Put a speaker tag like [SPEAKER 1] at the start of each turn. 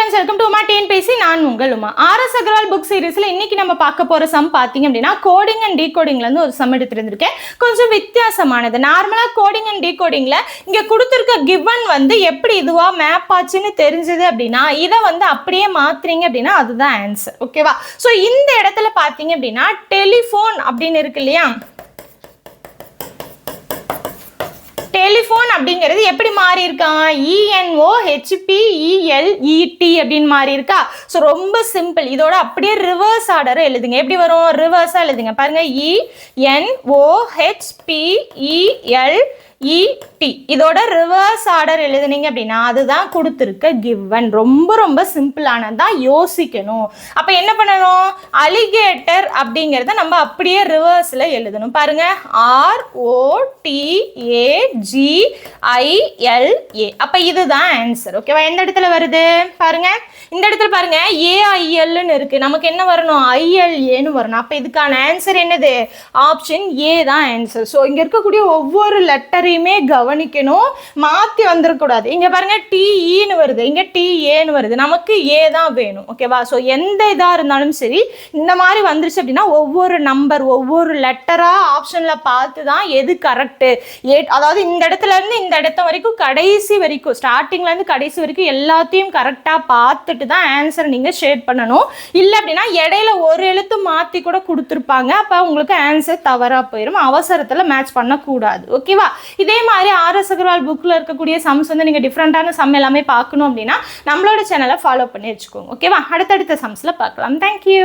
[SPEAKER 1] friends, welcome to Uma TNPSC. நான் உங்கள் Uma. RS Agarwal book seriesல இன்னைக்கு நம்ம பார்க்க போற சம் பாத்தீங்க அப்படினா கோடிங் அண்ட் டீகோடிங்ல இருந்து ஒரு சம் எடுத்துருக்கேன். கொஞ்சம் வித்தியாசமானது. நார்மலா கோடிங் அண்ட் டீகோடிங்ல இங்க கொடுத்திருக்க given வந்து எப்படி இதுவா மேப் ஆச்சுன்னு தெரிஞ்சது அப்படினா இத வந்து அப்படியே மாத்துறீங்க அப்படினா அதுதான் ஆன்சர். ஓகேவா? சோ இந்த இடத்துல பாத்தீங்க அப்படினா டெலிபோன் அப்படினு இருக்கு இல்லையா? டெலிபோன் அப்படிங்கிறது எப்படி மாறி இருக்கான்? ENOHPELET அப்படின்னு மாறி இருக்கா? ஸோ ரொம்ப சிம்பிள். இதோட அப்படியே ரிவர்ஸ் ஆர்டர் எழுதுங்க. எப்படி வரும்? ரிவர்ஸா எழுதுங்க. பாருங்க, ENOHPELET இதோட ரிவர்ஸ் ஆர்டர் எழுதுனீங்க அப்படின்னா அதுதான் கொடுத்துருக்க கிவன். ரொம்ப ரொம்ப சிம்பிளானதான், யோசிக்கணும். அப்ப என்ன பண்ணணும்? அலிகேட்டர் அப்படிங்கிறத நம்ம அப்படியே ரிவர்ஸ்ல எழுதணும். பாருங்க, ROTAGILA. அப்ப இதுதான் ஆன்சர். ஓகேவா? எந்த இடத்துல வருது பாருங்க, இந்த இடத்துல பாருங்க, AILன்னு இருக்கு. நமக்கு என்ன வரணும்? ILAன்னு வரணும். அப்ப இதுக்கான ஆன்சர் என்னது? ஆப்ஷன் ஏ தான் ஆன்சர். ஸோ இங்க இருக்கக்கூடிய ஒவ்வொரு லெட்டரையுமே கவனிக்கணும், மாத்தி வந்துடக்கூடாது. இங்க பாருங்க, TEன்னு வருது, இங்க TAன்னு வருது. நமக்கு ஏ தான் வேணும். ஓகேவா? ஸோ எந்த இதா இருந்தாலும் சரி, இந்த மாதிரி வந்துருச்சு அப்படின்னா ஒவ்வொரு நம்பர் ஒவ்வொரு லெட்டரா ஆப்ஷன்ல பார்த்து தான் எது கரெக்ட். அதாவது இந்த இடத்துல இருந்து இந்த இடத்த வரைக்கும் கடைசி வரைக்கும், ஸ்டார்டிங்ல இருந்து கடைசி வரைக்கும் எல்லாத்தையும் கரெக்டா பார்த்துட்டு தான் ஆன்சர் நீங்க ஷேட் பண்ணணும். இல்ல அப்படின்னா இடையில ஒரு எழுத்து மாத்தி கூட கொடுத்துருப்பாங்க. அப்ப உங்களுக்கு ஆன்சர் தவறா போயிடும். அவசரத்துல மேட்ச் பண்ணக்கூடாது. ஓகேவா? இதே மாதிரி RS Agarwal புக்ல இருக்கக்கூடிய சம்ஸ் வந்து நீங்க டிஃப்ரெண்டான சம் எல்லாமே பார்க்கணும் அப்படின்னா நம்மளோட சேனலை ஃபாலோ பண்ணி வச்சுக்கோங்க. ஓகேவா? அடுத்தடுத்த சம்ஸ்ல பார்க்கலாம். தேங்க்யூ.